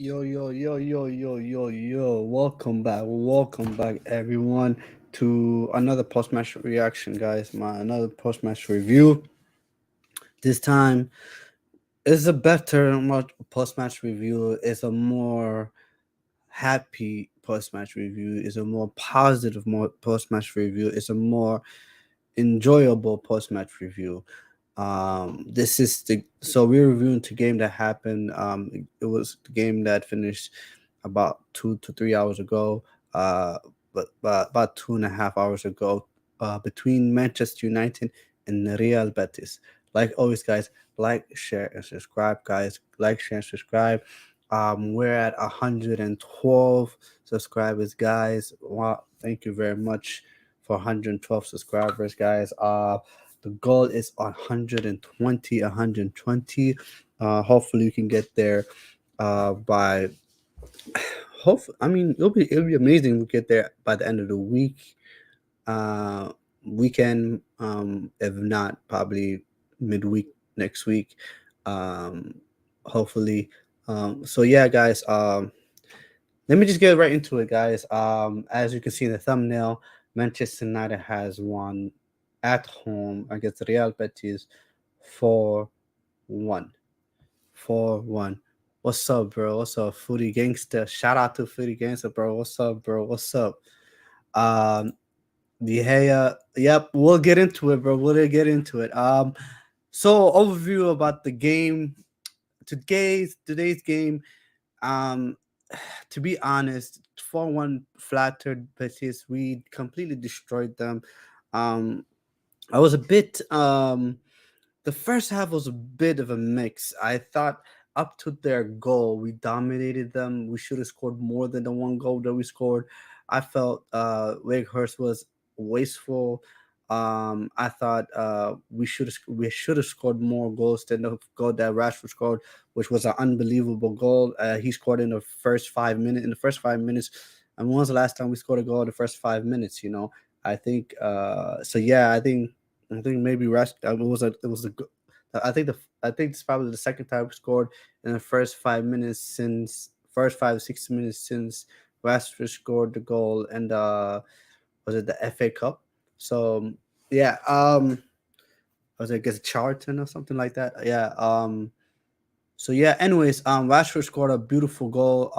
Yo, yo, yo, yo, yo, yo, yo. Welcome back, everyone, to another post match reaction, guys. Another post match review. This time is a better post match review. It's a more happy post match review. It's a more positive more post match review. It's a more enjoyable post match review. This is the so we're reviewing the game that happened. It was the game that finished about 2 to 3 hours ago. But about 2.5 hours ago, between Manchester United and Real Betis. Like always, guys, like, share, and subscribe, guys. Like, share, and subscribe. We're at 112 subscribers, guys. Wow, thank you very much for 112 subscribers, guys. The goal is 120, 120. Hopefully we can get there by I mean, it'll be amazing if we get there by the end of the week. Weekend, if not probably midweek next week. Um Hopefully. So yeah, guys, let me just get right into it, guys. As you can see in the thumbnail, Manchester United has won at home against Real Betis 4-1. 4-1. What's up, bro? What's up, Footy Gangster? Shout out to Footy Gangster, bro. What's up, bro? What's up? Um, yep, we'll get into it, bro. We'll get into it. So overview about the game. Today's game. Um, to be honest, 4-1 flattered Betis. We completely destroyed them. Um, I was a bit The first half was a bit of a mix. I thought up to their goal, we dominated them. We should have scored more than the one goal that we scored. I felt Weghorst was wasteful. I thought we should have scored more goals than the goal that Rashford scored, which was an unbelievable goal. He scored in the first 5 minutes. In the first 5 minutes, and when was the last time we scored a goal in the first 5 minutes? I think so. Yeah, I think maybe Rash. I think it's probably the second time we scored in the first 5 minutes since first 5 6 minutes since Rashford scored the goal, and was it the FA Cup? So yeah, was it against Charlton or something like that? Yeah. So yeah, anyways, Rashford scored a beautiful goal.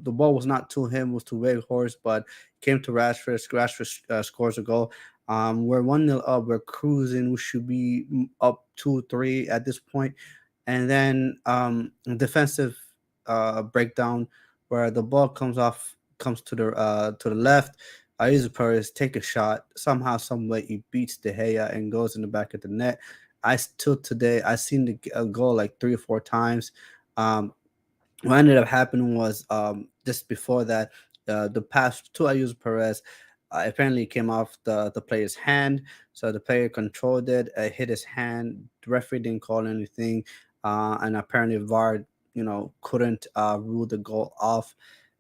The ball was not to him, it was to Weghorst, but came to Rashford. Rashford scores a goal. We're 1-0 up. We're cruising. We should be up 2-3 at this point. And then defensive breakdown where the ball comes to the left. Ayuso Perez take a shot. Somehow, some way, he beats De Gea and goes in the back of the net. I seen the goal like 3 or 4 times. Um, what ended up happening was just before that, the pass to Ayuso Perez apparently came off the player's hand. So the player controlled it, hit his hand. The referee didn't call anything, and apparently VAR, couldn't rule the goal off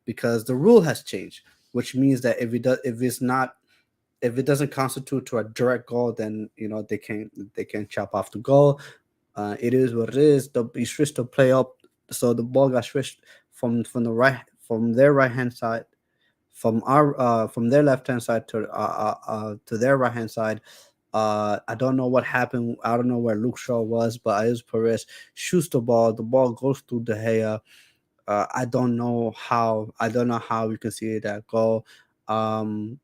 because the rule has changed, which means that if it doesn't constitute to a direct goal, then they can chop off the goal. It is what it is. He switched the play up, so the ball got switched from their right hand side, from their left hand side to their right hand side. I don't know what happened. I don't know where Luke Shaw was, but Ayuso Perez shoots the ball. The ball goes through De Gea. I don't know how. I don't know how we can see that goal. Um,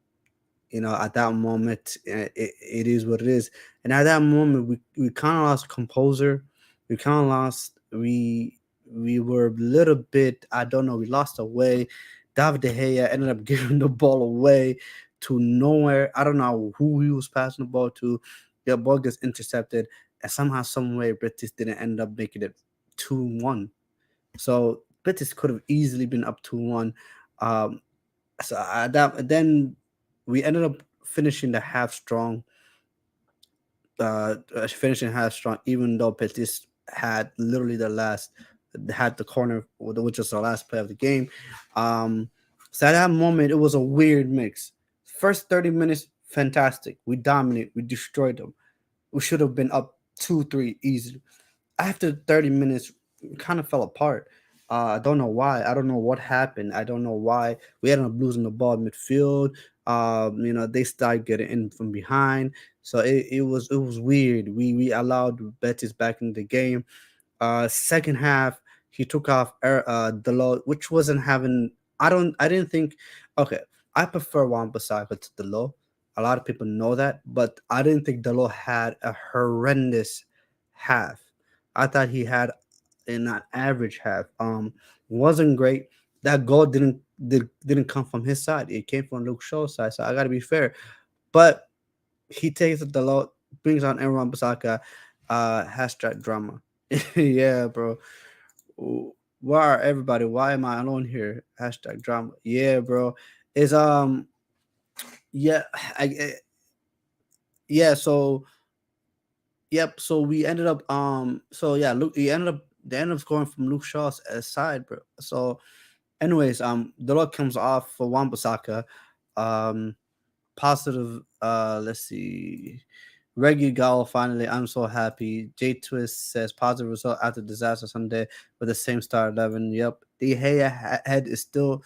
at that moment, it is what it is. And at that moment, we kind of lost composure. We kind of lost. We were a little bit. I don't know. We lost our way. David De Gea ended up giving the ball away to nowhere. I don't know who he was passing the ball to. The ball gets intercepted, and somehow, some way, Betis didn't end up making it 2-1. So Betis could have easily been up 2-1. Um, then we ended up finishing the half strong, finishing half strong, even though Betis had literally had the corner, which was the last play of the game. Um, so at that moment, it was a weird mix. First 30 minutes, fantastic. We dominate. We destroyed them. We should have been up 2-3 easily. After 30 minutes, it kind of fell apart. I don't know why. I don't know what happened. I don't know why we ended up losing the ball midfield. They started getting in from behind, so it was weird. We allowed Betis back in the game. Second half, he took off Delo, which wasn't having. I didn't think. Okay, I prefer Wan-Bissaka to Delo. A lot of people know that, but I didn't think Delo had a horrendous half. I thought he had an average half. Wasn't great. That goal didn't come from his side. It came from Luke Shaw's side. So I got to be fair. But he takes the low, brings on Aaron Basaka, hashtag drama. Yeah, bro. Where are everybody? Why am I alone here? Hashtag drama. Yeah, bro. Is yeah, yeah. So yep. So we ended up So yeah, Luke. They ended up scoring from Luke Shaw's side, bro. So anyways, the look comes off for Wan Basaka. Um, Positive. Let's see. Reggie Gall finally. I'm so happy. J Twist says positive result after disaster Sunday with the same star 11. Yep, the head is still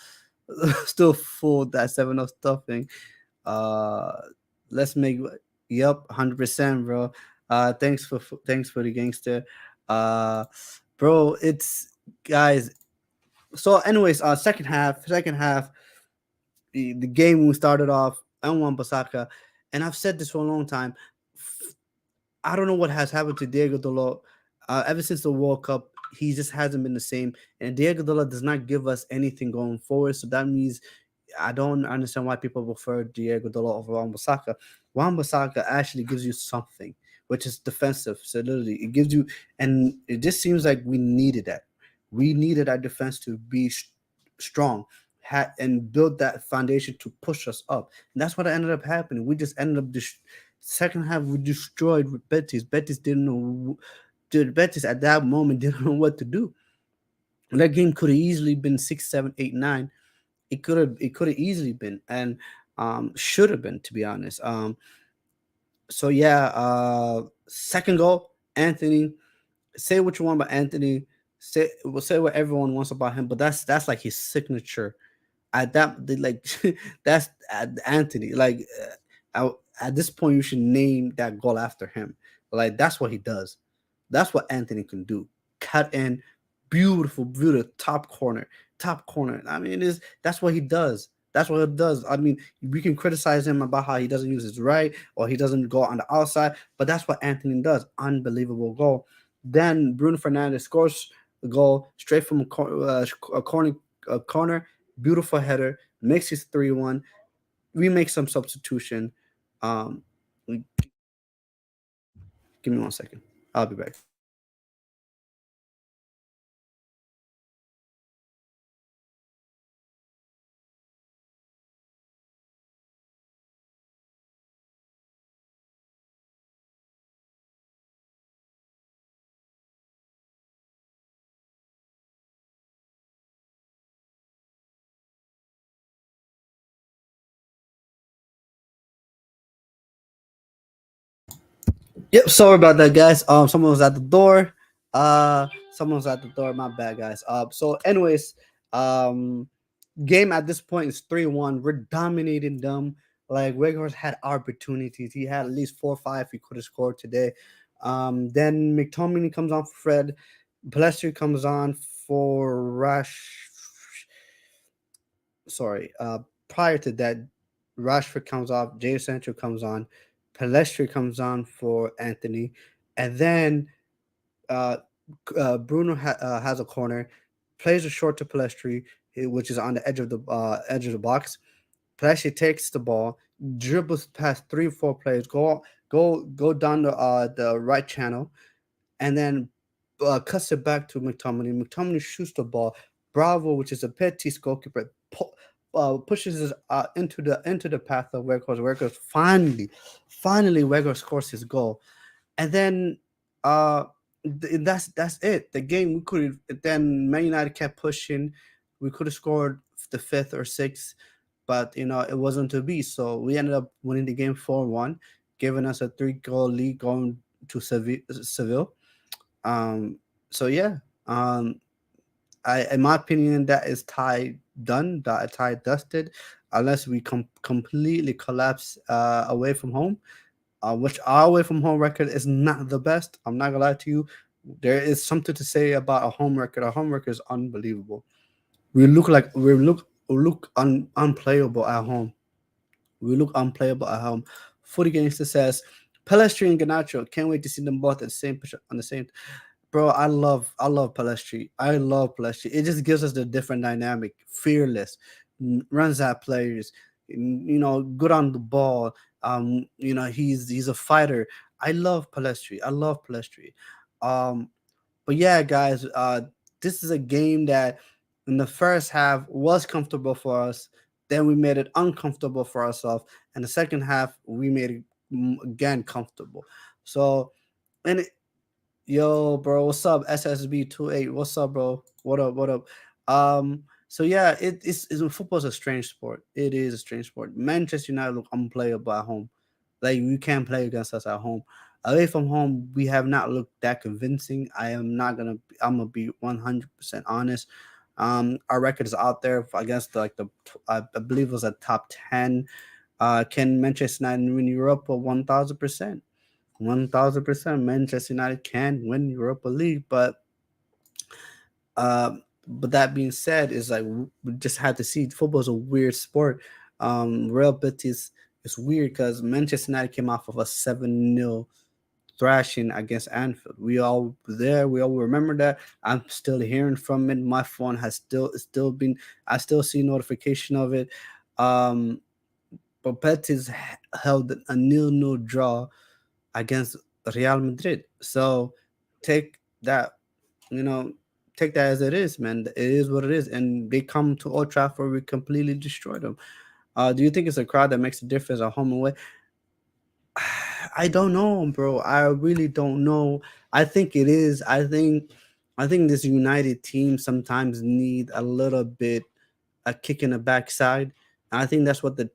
still full. That 7-0 stuffing. Uh, let's make. Yep, 100%, bro. Thanks for the gangster. Uh, bro, it's guys. So, anyways, second half, the game we started off. I want Basaka, and I've said this for a long time. I don't know what has happened to Diego Dolo. Ever since the World Cup, he just hasn't been the same. And Diego Dolo does not give us anything going forward. So that means I don't understand why people prefer Diego Dolo over Wan-Bissaka. Wan-Bissaka actually gives you something, which is defensive solidity. It gives you, and it just seems like we needed that. We needed our defense to be strong, and build that foundation to push us up. And that's what ended up happening. We just ended up second half we destroyed with Betis. Betis didn't know. Betis at that moment didn't know what to do. That game could have easily been 6, 7, 8, 9. It could have easily been, and should have been, to be honest. So yeah, second goal, Anthony. Say what you want about Anthony. Say what everyone wants about him, but that's like his signature. At that, like that's Anthony. Like at this point, you should name that goal after him. Like that's what he does. That's what Anthony can do. Cut in, beautiful, beautiful top corner. I mean, is that's what he does. That's what he does. I mean, we can criticize him about how he doesn't use his right or he doesn't go on the outside, but that's what Anthony does. Unbelievable goal. Then Bruno Fernandes scores the goal straight from a corner, beautiful header, makes it 3-1. We make some substitution. Um, Give me 1 second. I'll be back. Yep, sorry about that, guys. Someone was at the door. Someone was at the door. My bad, guys. So anyways, um, game at this point is 3-1. We're dominating them. Like Weghorst had opportunities. He had at least 4 or 5 he could have scored today. Then McTominay comes on for Fred. Palestri comes on for Rash. Sorry. Prior to that, Rashford comes off. Jay Sancho comes on. Palestri comes on for Anthony, and then uh, Bruno has a corner, plays a short to Palestri, which is on the edge of the box. Palestri takes the ball, dribbles past 3 or 4 players, go down the right channel, and then cuts it back to McTominay. McTominay shoots the ball. Bravo, which is a Betis goalkeeper, pushes it into the path of Weghorst. Weghorst finally Weghorst scores his goal, and then uh that's it. The game we could then Man United kept pushing. We could have scored the fifth or sixth, but it wasn't to be. So we ended up winning the game 4-1, giving us a three-goal lead going to Seville. Um, so yeah, in my opinion, that is tie done, that tie dusted, unless we completely collapse away from home, which our away from home record is not the best. I'm not gonna lie to you. There is something to say about a home record. Our home record is unbelievable. We look unplayable at home. We look unplayable at home. 40 games success. Pelestri and Ganacho. Can't wait to see them both at the same on the same. Bro, I love Pelestri. I love Pelestri. It just gives us the different dynamic. Fearless, runs at players, good on the ball. He's a fighter. I love Pelestri. I love Pelestri. Um, but yeah, guys, this is a game that in the first half was comfortable for us. Then we made it uncomfortable for ourselves, and the second half we made it again comfortable. So, and yo, bro, what's up? SSB 28. What's up, bro? What up? What up? So yeah, football's a strange sport. It is a strange sport. Manchester United look unplayable at home. Like you can't play against us at home. Away from home, we have not looked that convincing. I'm gonna be 100% honest. Our record is out there against I believe it was a top 10. Can Manchester United win Europa? 1,000%. 1,000% Manchester United can win Europa League, but that being said, is like we just had to see football is a weird sport. Real Betis is weird because Manchester United came off of a 7-0 thrashing against Anfield. We all were there. We all remember that. I'm still hearing from it. My phone has still been. I still see notification of it. Um, but Betis held a 0-0 draw against Real Madrid. So take that, you know, take that as it is, man. It is what it is. And they come to Old Trafford, we completely destroy them. Do you think it's a crowd that makes a difference at home and away? I don't know, bro. I really don't know. I think it is. I think this United team sometimes need a little bit a kick in the backside. And I think that's what the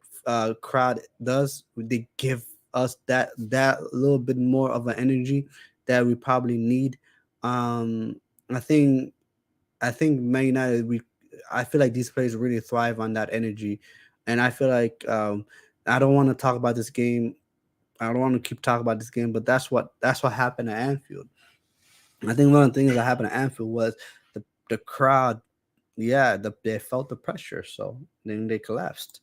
crowd does. They give us that little bit more of an energy that we probably need. Um, I think I think Man United. I feel like these players really thrive on that energy, and I feel like I don't want to talk about this game. I don't want to keep talking about this game, but that's what happened at Anfield. I think one of the things that happened at Anfield was the crowd. Yeah, they felt the pressure, so then they collapsed.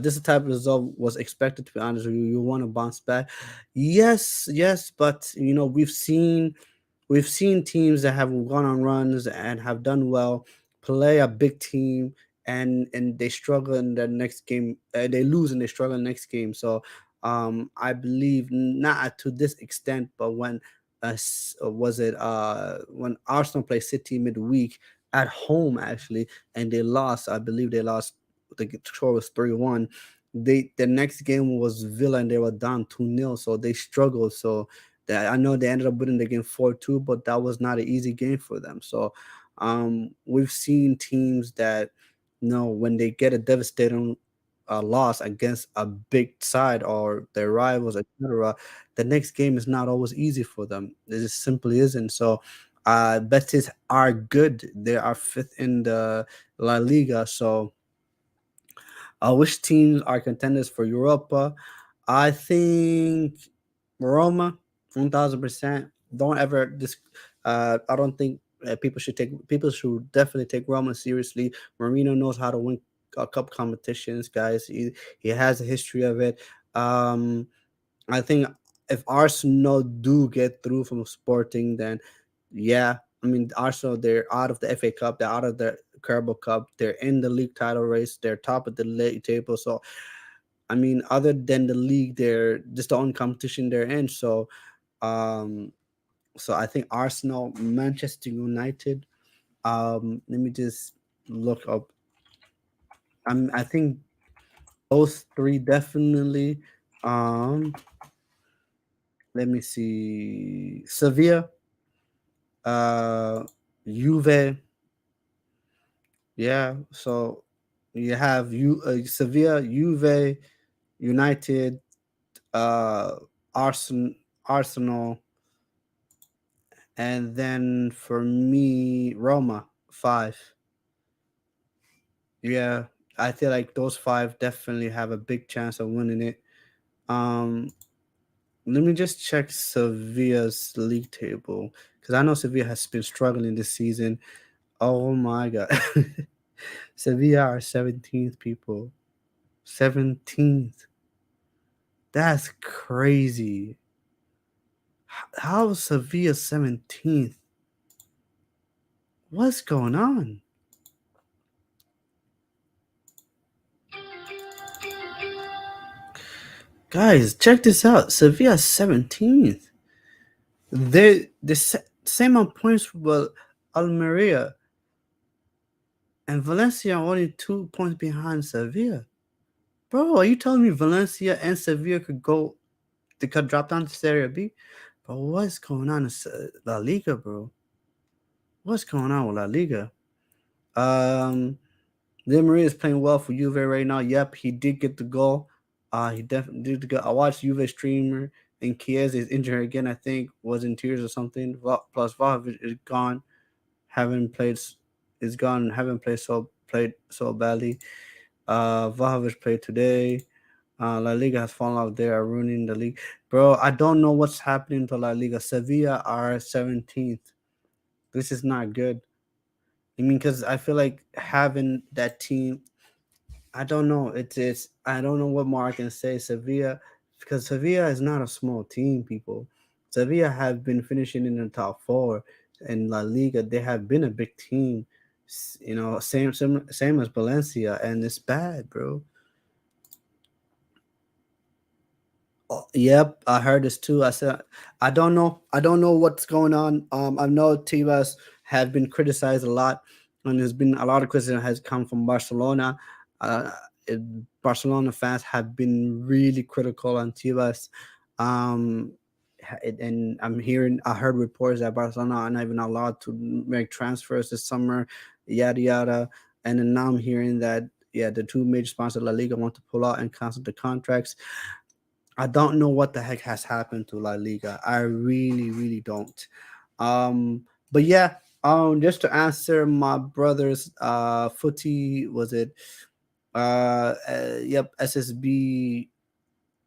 This type of result was expected. To be honest with you, you want to bounce back. Yes, yes, but we've seen teams that have gone on runs and have done well play a big team, and they struggle in the next game. They lose and they struggle in the next game. So I believe not to this extent, but when was it when Arsenal played City midweek at home actually, and they lost. I believe they lost. The score was 3-1. The next game was Villa and they were down 2-0, so they struggled. So that I know they ended up winning the game 4-2, but that was not an easy game for them. So we've seen teams that when they get a devastating loss against a big side or their rivals, etc., the next game is not always easy for them. It just simply isn't. So Betis are good. They are fifth in the La Liga. So which teams are contenders for Europa? I think Roma, 1,000%. Don't ever this. I don't think people should definitely take Roma seriously. Marino knows how to win cup competitions, guys. He has a history of it. Um, I think if Arsenal do get through from Sporting, then yeah, I mean Arsenal, they're out of the FA Cup, they're out of the Carabao Cup, they're in the league title race, they're top of the league table. So I mean, other than the league, they're just the only competition they're in. Um, so I think Arsenal, Manchester United. Let me just look up. I think those three definitely. Um, Let me see. Sevilla, uh, Juve. Yeah. So you have Sevilla, Juve, United, uh, Arsenal, Arsenal, and then for me, Roma, five. Yeah, I feel like those five definitely have a big chance of winning it. Um, Let me just check Sevilla's league table because I know Sevilla has been struggling this season. Oh my god, Sevilla are 17th, people. 17th. That's crazy. How is Sevilla 17th? What's going on? Guys, check this out. Sevilla 17th. They same on points with Almeria, and Valencia are only 2 points behind Sevilla. Bro, are you telling me Valencia and Sevilla could go? They could drop down to Serie B? Bro, what's going on in La Liga, bro? What's going on with La Liga? Um, Di Maria is playing well for Juve right now. Yep, he did get the goal. He definitely did the goal. I watched Juve streamer, and Chiesa is injured again. I think was in tears or something. Plus, Vlahovic is gone. Haven't played. Is gone. Haven't played so badly. Vlahovic played today. La Liga has fallen out. They are ruining the league, bro. I don't know what's happening to La Liga. Sevilla are 17th. This is not good. I mean, because I feel like having that team, I don't know. It's I don't know what more I can say. Sevilla, because Sevilla is not a small team, people. Sevilla have been finishing in the top four in La Liga. They have been a big team. You know, same as Valencia, and it's bad, bro. Oh, yep, I heard this too. I said I don't know. I don't know what's going on. I know Tebas has been criticized a lot, and there's been a lot of criticism has come from Barcelona. Uh, it, Barcelona fans have been really critical on Tebas. Um, and I heard reports that Barcelona are not even allowed to make transfers this summer, yada yada. And then now I'm hearing that yeah, the two major sponsors of La Liga want to pull out and cancel the contracts. I don't know what the heck has happened to La Liga. I really, really don't. But yeah, just to answer my brother's footy, was it yep, SSB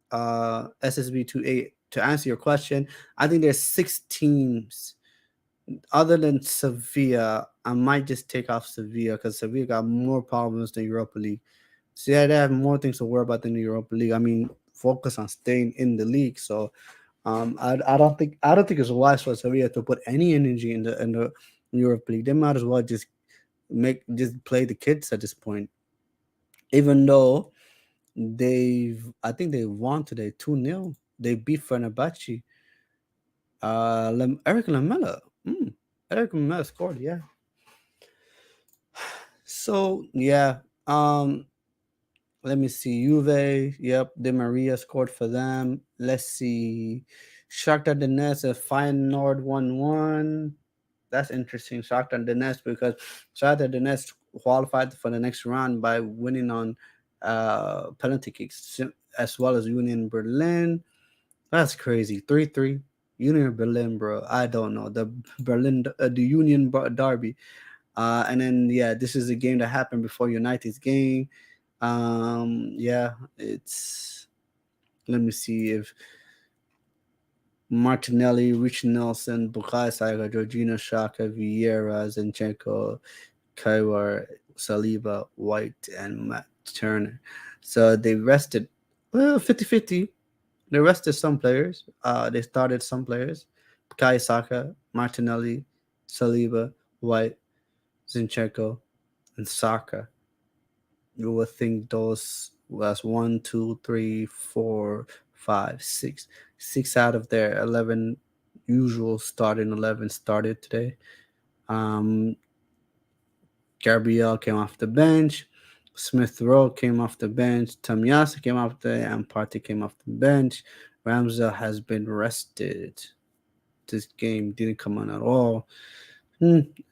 28. To answer your question, I think there's six teams other than Sevilla. I might just take off Sevilla because Sevilla got more problems than Europa League. So yeah, they have more things to worry about than the Europa League. I mean, focus on staying in the league. So I don't think it's wise for Sevilla to put any energy in the Europa League. They might as well just play the kids at this point. Even though I think they won today 2-0. They beat Fenerbahce. Eric Lamela. Eric Lamela scored. Yeah. So yeah. Let me see. Juve. Yep. Di Maria scored for them. Let's see. Shakhtar Donetsk and Feyenoord 1-1. That's interesting. Shakhtar Donetsk because Shakhtar Donetsk qualified for the next round by winning on penalty kicks as well as Union Berlin. That's crazy. 3-3. Union Berlin, bro. I don't know. The Union Derby. And then, yeah, this is a game that happened before United's game. Yeah, it's. Let me see if Martinelli, Rich Nelson, Bukayo Saka, Georgina Shaka, Vieira, Zinchenko, Kaiwar, Saliba, White, and Matt Turner. So they rested, well, 50-50. They rested some players. They started some players. Bukayo Saka, Martinelli, Saliba, White, Zinchenko, and Saka. You would think those That's one, two, three, four, five, six. Six out of their 11 usual starting 11 started today. Um, Gabriel came off the bench. Smith Rowe came off the bench. Tamiasa came off and Partey came off the bench. Ramsdale has been rested. This game didn't come on at all.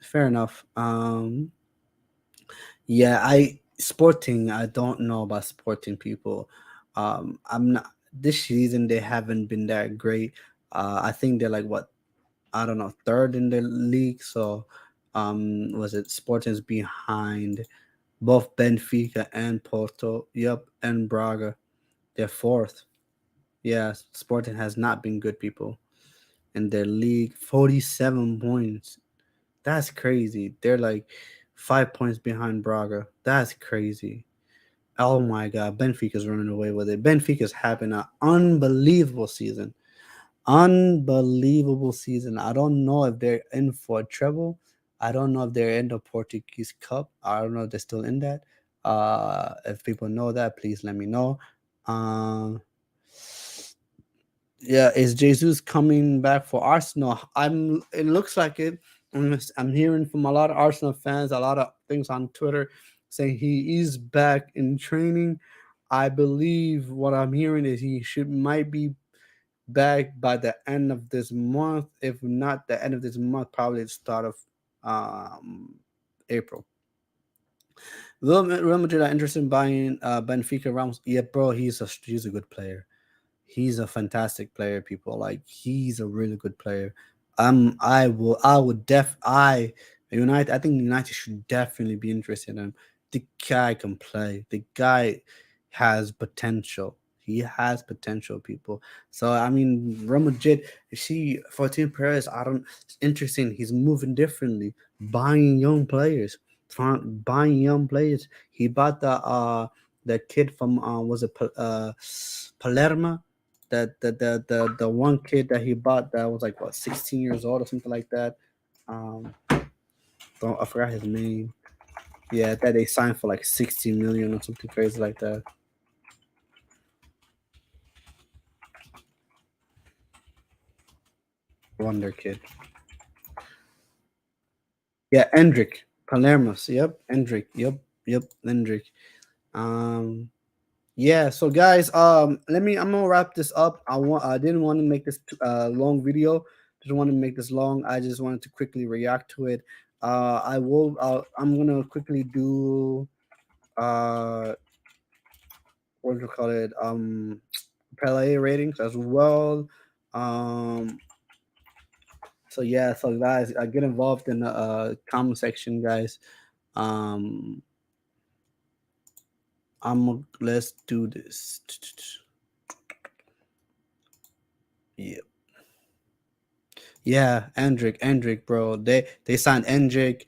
Fair enough. Yeah, I Sporting. I don't know about Sporting people. I'm not this season. They haven't been that great. I think they're like what, I don't know, third in the league. So, was it Sporting's behind both Benfica and Porto? Yep, and Braga. They're fourth. Yeah, Sporting has not been good, people, in their league. 47 points. That's crazy. They're like 5 points behind Braga. That's crazy. Oh my God, Benfica's running away with it. Benfica's having an unbelievable season. Unbelievable season. I don't know if they're in for a treble. I don't know if they're in the Portuguese Cup. I don't know if they're still in that. If people know that, please let me know. Um, yeah, is Jesus coming back for Arsenal? It looks like it. I'm hearing from a lot of Arsenal fans, a lot of things on Twitter saying he is back in training. I believe what I'm hearing is he should might be back by the end of this month. If not the end of this month, probably the start of April. Real Madrid are interested in buying Benfica Ramos. Yeah, bro, he's a good player. He's a fantastic player, people. Like, he's a really good player. I would def I United I think United should definitely be interested in him. The guy can play. The guy has potential. He has potential, people. So I mean, Real Madrid, you see, 14 Perez, I don't it's interesting. He's moving differently, buying young players. Buying young players. He bought the kid from was it Palermo, the one kid that he bought that was like what, 16 years old or something like that. Um, don't I forgot his name. Yeah, that they signed for like 60 million or something crazy like that. Wonder kid. Yeah, Endrick Palermo's. Yep, Endrick. Yep, Endrick. Um, Yeah, so guys, I'm gonna wrap this up. I didn't want to make this long video. Didn't want to make this long. I just wanted to quickly react to it. I'm gonna quickly do uh what do you call it? Pele ratings as well. Um so yeah, so guys, get involved in the comment section, guys. Um let's do this. Yeah. Yeah, Endrick, bro. They signed Endrick,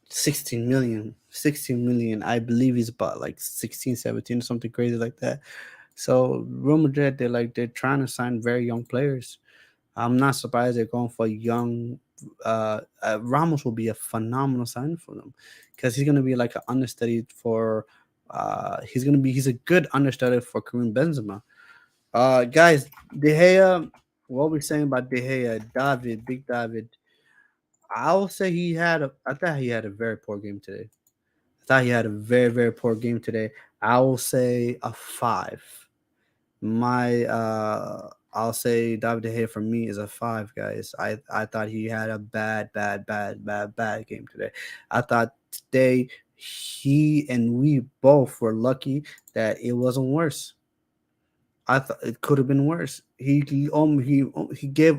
16 million. 16 million. I believe he's about like 16, 17 or something crazy like that. So Real Madrid, they're trying to sign very young players. I'm not surprised they're going for young. Ramos will be a phenomenal sign for them because he's gonna be like an understudy for. He's a good understudy for Karim Benzema. Guys, De Gea, what we're saying about De Gea, Big David. I will say I thought he had a very poor game today. I thought he had a very, very poor game today. I will say a five. I'll say David De Gea for me is a five, guys. I thought he had a bad game today. I thought today he and we both were lucky that it wasn't worse. I thought it could have been worse. He gave.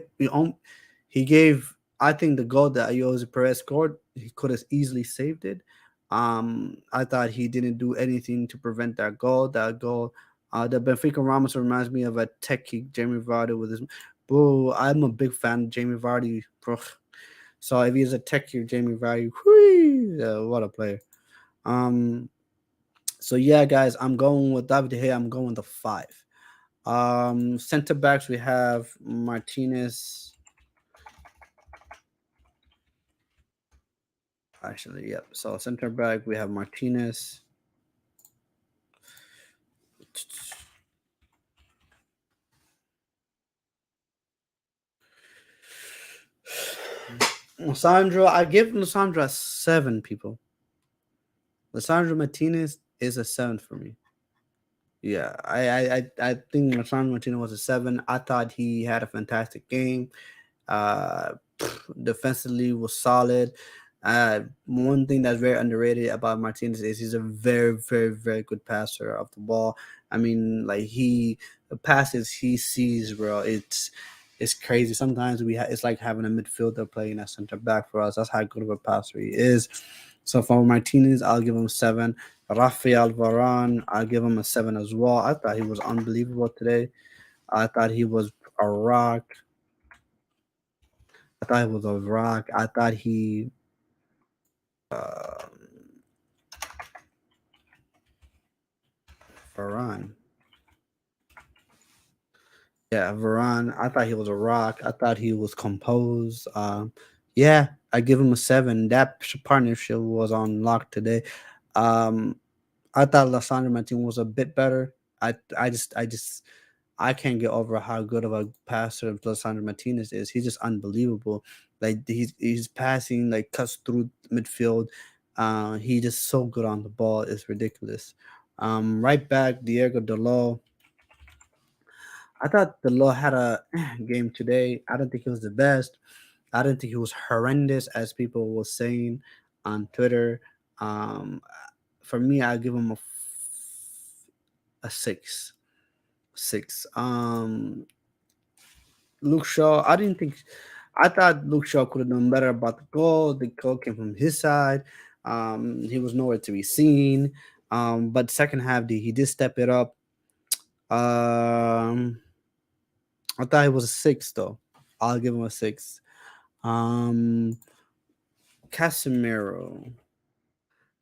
I think the goal that Jose Perez scored, he could have easily saved it. I thought he didn't do anything to prevent that goal. The Benfica Ramos reminds me of a techie Jamie Vardy with his. Bro, I'm a big fan of Jamie Vardy, bro. So if he's a techie Jamie Vardy, whee, what a player. Um. So yeah, guys, I'm going with David De Gea. I'm going with the five. Center backs we have Martinez. Actually, yep. So center back we have Martinez. Lissandro, I give Lissandro a 7, people. Lissandro Martinez is a 7 for me. Yeah, I think Lissandro Martinez was a 7. I thought he had a fantastic game. Uh, Defensively was solid. One thing that's very underrated about Martinez is he's a very, very, very good passer of the ball. I mean, like the passes he sees, bro. It's crazy. Sometimes it's like having a midfielder playing at center back for us. That's how good of a passer he is. So for Martinez, I'll give him 7. Rafael Varane, I'll give him a 7 as well. I thought he was unbelievable today. I thought he was a rock. I thought he was a rock. I thought he uh, Varane. Yeah, Varane. I thought he was a rock. I thought he was composed. Yeah, I give him a 7. That partnership was on lock today. Um, I thought Lissandro Martinez was a bit better. I can't get over how good of a passer Lissandro Martinez is. He's just unbelievable. Like he's passing, like cuts through midfield. He just so good on the ball. It's ridiculous. Right back, Diego Dalot. I thought Dalot had a game today. I don't think he was the best. I don't think he was horrendous as people were saying on Twitter. Um, for me, I give him a 6. 6. Luke Shaw, I didn't think. I thought Luke Shaw could have done better about the goal. The goal came from his side. He was nowhere to be seen. But second half, he did step it up. I thought he was a 6 though. I'll give him a 6. Um, Casemiro.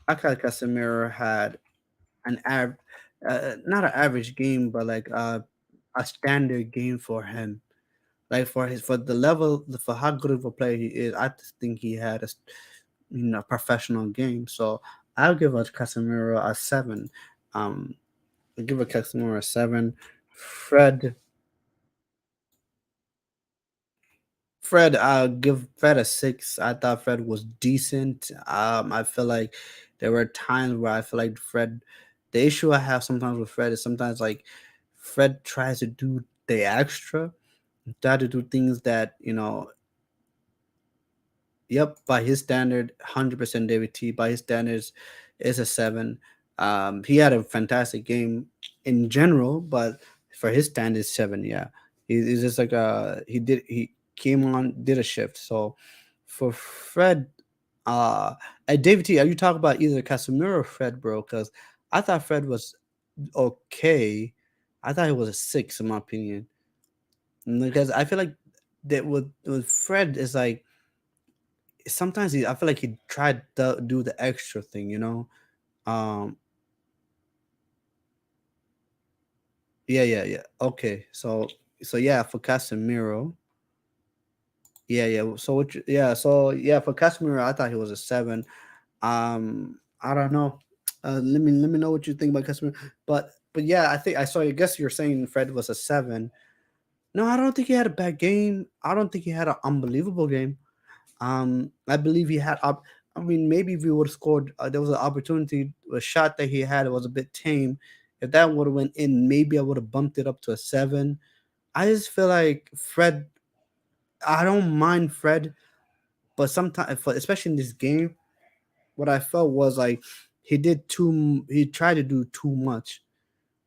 I thought Casemiro had not an average game, but like a standard game for him. Like for the level for how good of a player he is, I just think he had a professional game. So I'll give a Casemiro a 7. Um, I'll give a Casemiro a 7. Fred, I'll give Fred a 6. I thought Fred was decent. I feel like there were times where I feel like Fred. The issue I have sometimes with Fred is sometimes like Fred tries to do the extra, try to do things that Yep, by his standard, 100% David T. By his standards, is a 7. He had a fantastic game in general, but for his standards, 7. Yeah, he's just like he came on, did a shift. So for Fred, uh, and David T, are you talking about either Casemiro or Fred, bro? Because I thought Fred was okay. I thought he was a 6 in my opinion, because I feel like that with Fred is like sometimes I feel like he tried to do the extra thing. Um, yeah, yeah, yeah. Okay, so yeah, for Casemiro, yeah, yeah. So yeah, so yeah, for Casemiro, I thought he was a 7. I don't know. Let me know what you think about Casemiro. But yeah, I think I saw. I guess you're saying Fred was a 7. No, I don't think he had a bad game. I don't think he had an unbelievable game. I believe he had up. I mean, maybe if he would have scored, there was an opportunity, a shot that he had. It was a bit tame. If that would have went in, maybe I would have bumped it up to a 7. I just feel like Fred. I don't mind Fred, but sometimes, especially in this game, what I felt was like he did too. He tried to do too much.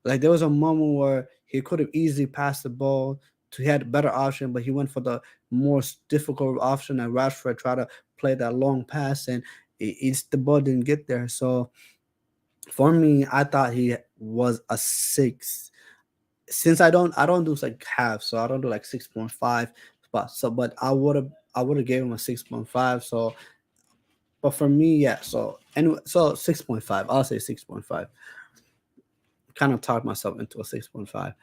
Like there was a moment where he could have easily passed the ball. He had a better option, but he went for the more difficult option, and Rashford tried to play that long pass, and the ball didn't get there. So for me, I thought he was a 6. Since I don't do like half, so I don't do like 6.5. But I would have gave him a 6.5. So but for me, yeah. So anyway, so 6.5. I'll say 6.5. Kind of talked myself into a 6.5.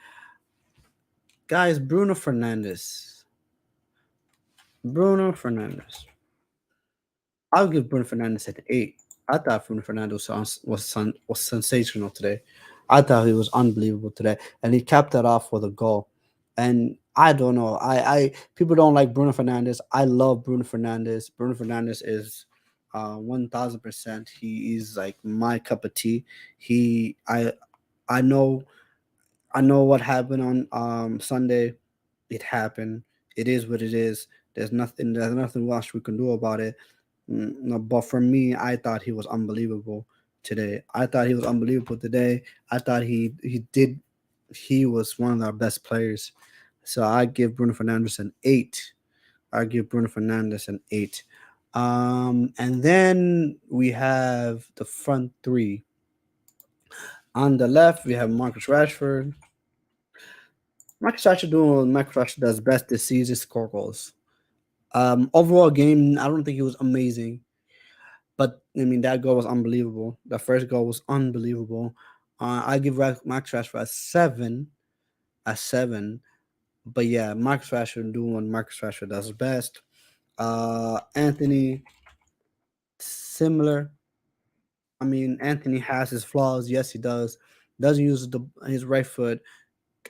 Guys, Bruno Fernandez. I'll give Bruno Fernandez an 8. I thought Bruno Fernandez was sensational today. I thought he was unbelievable today, and he capped that off with a goal. And I don't know. I people don't like Bruno Fernandez. I love Bruno Fernandez. Bruno Fernandez is 1,000%. He is like my cup of tea. He I know I know what happened on Sunday. It happened. It is what it is. There's nothing much we can do about it. No, but for me, I thought he was unbelievable today. I thought he was unbelievable today. I thought he was one of our best players. So I give Bruno Fernandes an 8. I give Bruno Fernandes an 8. And then we have the front three. On the left, we have Marcus Rashford. Marcus Rashford doing what Marcus Rashford does best this season: score goals. Overall game, I don't think he was amazing, but I mean that goal was unbelievable. The first goal was unbelievable. I give Marcus Rashford a 7. But yeah, Marcus Rashford doing what Marcus Rashford does best. Anthony, similar. I mean, Anthony has his flaws. Yes, he does. Doesn't use his right foot.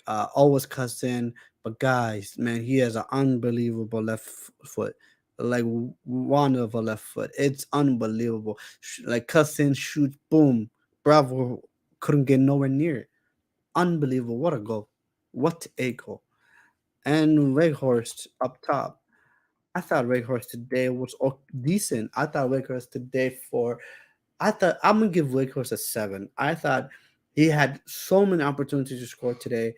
Always cuts in. But guys, man, he has an unbelievable foot. Like wonderful left foot. It's unbelievable. Like cuts in, shoots, boom. Bravo couldn't get nowhere near it. Unbelievable. What a goal. What a goal. And Weghorst up top. I thought Weghorst today was decent. I thought Weghorst today for I thought I'm gonna give Wake Forest a 7. I thought he had so many opportunities to score today,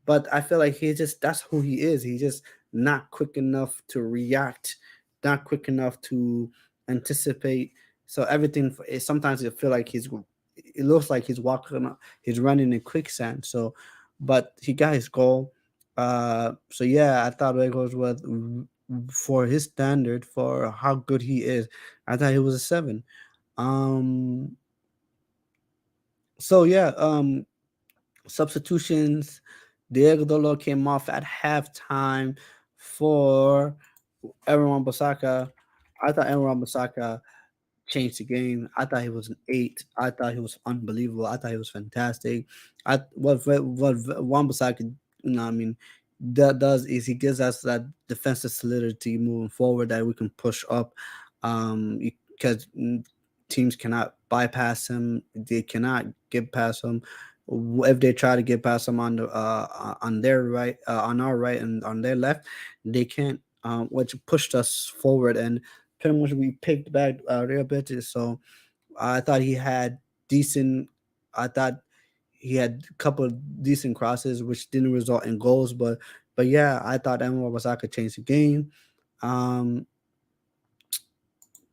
but I feel like he just that's who he is. He's just not quick enough to react, not quick enough to anticipate. So everything sometimes it feel like it looks like he's running in quicksand. So, but he got his goal. So yeah, I thought Wake Forest was for his standard for how good he is. I thought he was a 7. um, so yeah, substitutions. Diego Dolo came off at halftime for Aaron Basaka. I thought Aaron Basaka changed the game. I thought he was an 8. I thought he was unbelievable. I thought he was fantastic. What Wan-Bissaka, I mean, that does is he gives us that defensive solidity moving forward that we can push up, because teams cannot bypass him. They cannot get past him. If they try to get past him on their right, on our right, and on their left, they can't. Which pushed us forward, and pretty much we picked back Real Betis. So I thought he had decent. I thought he had a couple of decent crosses, which didn't result in goals. But yeah, I thought Emma Wasaka changed the game. Um,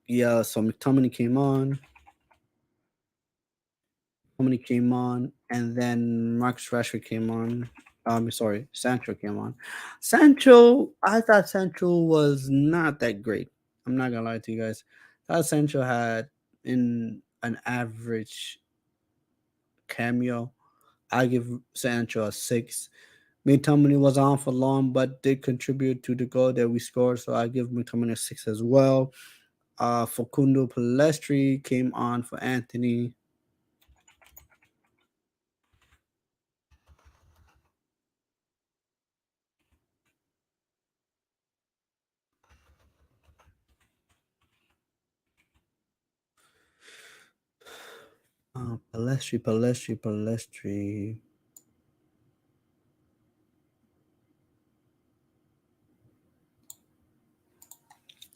yeah, so McTominay came on. Somebody came on, and then Marcus Rashford came on. Sorry, Sancho came on. Sancho, I thought Sancho was not that great. I'm not gonna lie to you guys. I thought Sancho had in an average cameo. I give Sancho a 6. McTominay was on for long, but did contribute to the goal that we scored, so I give McTominay a 6 as well. Facundo Palestri came on for Anthony. Palestri.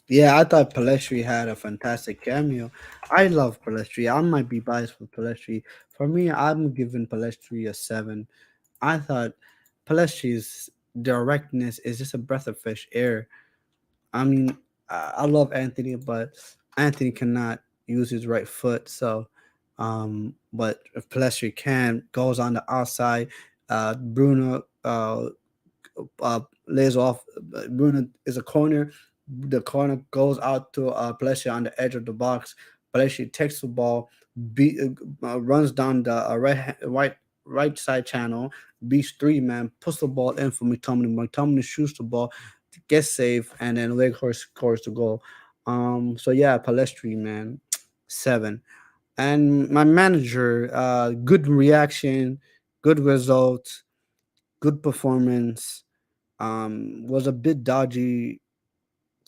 Yeah, I thought Palestri had a fantastic cameo. I love Palestri. I might be biased for Palestri. For me, I'm giving Palestri a 7. I thought Palestri's directness is just a breath of fresh air. I mean, I love Anthony, but Anthony cannot use his right foot. So, but if Palestri can, goes on the outside. Bruno lays off. Bruno is a corner. The corner goes out to Palestra on the edge of the box. Palestra takes the ball, runs down the right side channel, beats 3 man, puts the ball in for McTominay. McTominay shoots the ball, gets safe, and then Leghorst scores the goal. So yeah, Palestri, man, 7. And my manager, good reaction, good result, good performance. Was a bit dodgy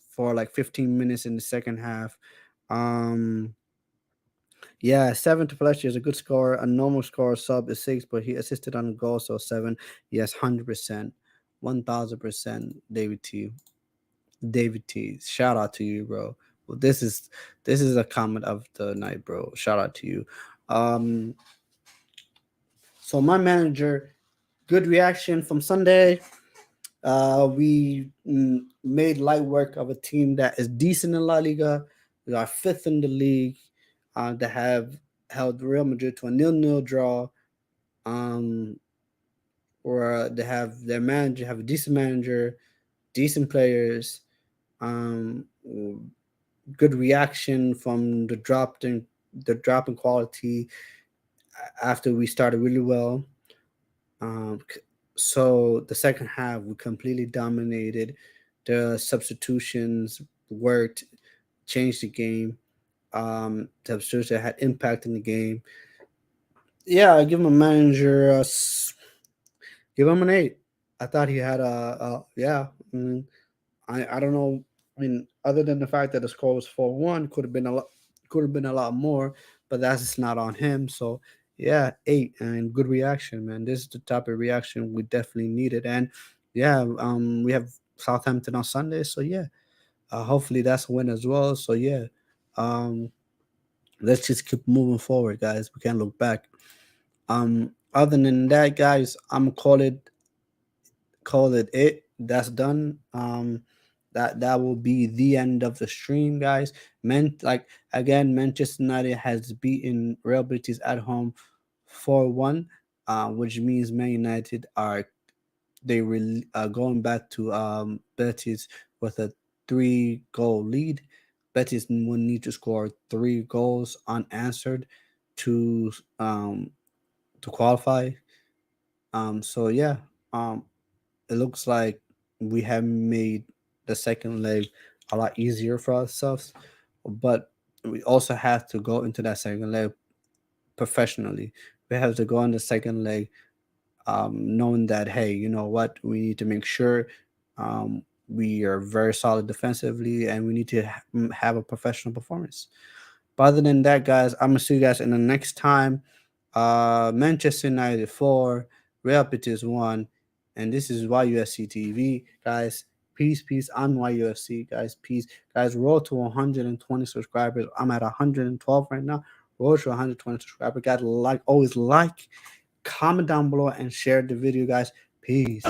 for like 15 minutes in the second half. Um, yeah, 7 to Fletcher is a good score. A normal score sub is 6, but he assisted on a goal, so 7. Yes, 100%, 1000%. David T. David T. Shout out to you, bro. Well, this is a comment of the night, bro. Shout out to you. Um, so my manager, good reaction from Sunday. We made light work of a team that is decent in La Liga. We are fifth in the league. That have held Real Madrid to a 0-0 draw. Um, or they have their manager, have a decent manager, decent players. Um, Good reaction from the drop in quality after we started really well. So the second half we completely dominated. The substitutions worked, changed the game. The substitution had impact in the game. Yeah, I give him a manager. Give him an 8. I thought he had yeah. I don't know. I mean, other than the fact that the score was 4-1, could have been a lot more, but that's just not on him. So yeah, 8 and good reaction, man. This is the type of reaction we definitely needed, and yeah, we have Southampton on Sunday, so yeah, hopefully that's a win as well. So yeah, um, let's just keep moving forward, guys. We can't look back. Other than that, guys, I'm gonna call it. That's done. That will be the end of the stream, guys. Manchester United has beaten Real Betis at home 4-1, which means Man United are going back to Betis with a 3-goal lead. Betis will need to score 3 goals unanswered to um to qualify. So yeah, um, it looks like we have made the second leg a lot easier for ourselves, but we also have to go into that second leg professionally. We have to go on the second leg, knowing that, hey, you know what, we need to make sure we are very solid defensively, and we need to have a professional performance. But other than that, guys, I'm gonna see you guys in the next time. Manchester United 4, Real Betis 1, and this is YUFC TV, guys. Peace, peace. I'm YUFC, guys. Peace, guys. Roll to 120 subscribers. I'm at 112 right now. Roll to 120 subscribers. Guys, always like, comment down below, and share the video, guys. Peace.